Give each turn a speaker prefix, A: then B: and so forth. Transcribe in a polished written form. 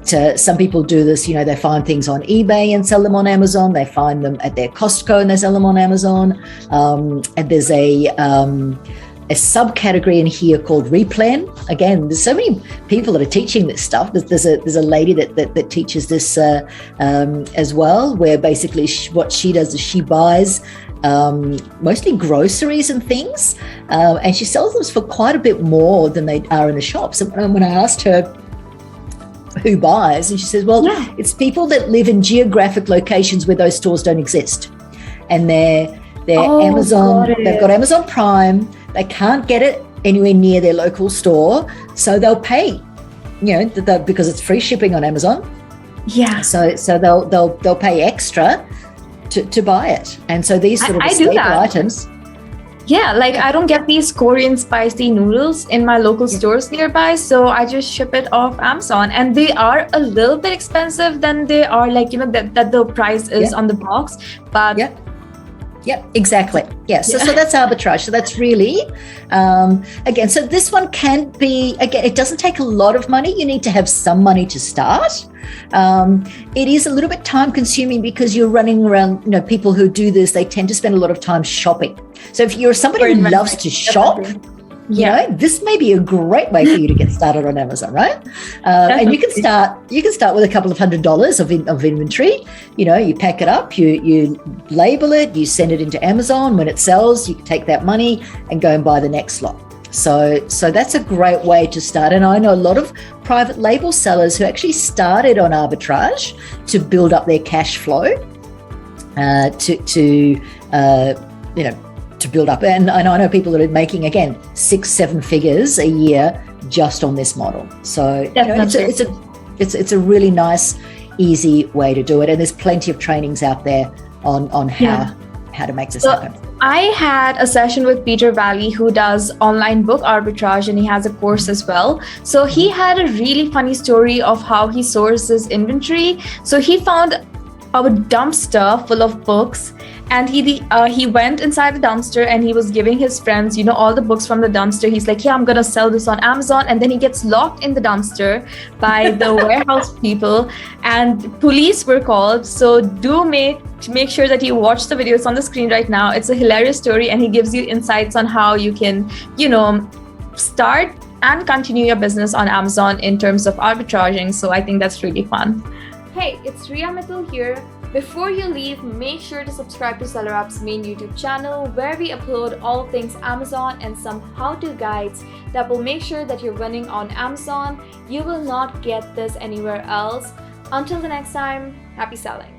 A: some people do this, they find things on eBay and sell them on Amazon. They find them at their Costco and they sell them on Amazon. And there's a subcategory in here called replan. Again, there's so many people that are teaching this stuff. There's a lady that teaches this as well, where basically what she does is she buys mostly groceries and things, and she sells them for quite a bit more than they are in the shops. And when I asked her who buys, and she says, well, it's people that live in geographic locations where those stores don't exist, and they're Amazon. They've got Amazon Prime. They can't get it anywhere near their local store, so they'll pay, because it's free shipping on Amazon. Yeah. So they'll pay extra to buy it, and so these sort of staple items.
B: Yeah, I don't get these Korean spicy noodles in my local stores nearby, so I just ship it off Amazon, and they are a little bit expensive than they are that the price is on the box, but.
A: Yep, exactly. Yeah. So that's arbitrage. So that's really, again, so this one can be, again, it doesn't take a lot of money. You need to have some money to start. It is a little bit time consuming because you're running around, people who do this, they tend to spend a lot of time shopping. So if you're somebody who loves to shop, this may be a great way for you to get started on Amazon, right? And you can start with a couple of $100 of inventory. You pack it up, you label it, you send it into Amazon. When it sells, you can take that money and go and buy the next lot. So that's a great way to start. And I know a lot of private label sellers who actually started on arbitrage to build up their cash flow, to build up. And I know people that are making, again, 6-7 figures a year just on this model. So it's a really nice, easy way to do it. And there's plenty of trainings out there on how to make this happen.
B: I had a session with Peter Valley, who does online book arbitrage, and he has a course as well. So he had a really funny story of how he sources inventory. So he found a dumpster full of books, and he went inside the dumpster and he was giving his friends, all the books from the dumpster. He's like, I'm gonna sell this on Amazon, and then he gets locked in the dumpster by the warehouse people, and police were called. So do make sure that you watch the video. It's on the screen right now. It's a hilarious story, and he gives you insights on how you can, start and continue your business on Amazon in terms of arbitraging. So I think that's really fun. Hey, it's Ria Mittal here. Before you leave, make sure to subscribe to Seller App's main YouTube channel, where we upload all things Amazon and some how-to guides that will make sure that you're winning on Amazon. You will not get this anywhere else. Until the next time, happy selling.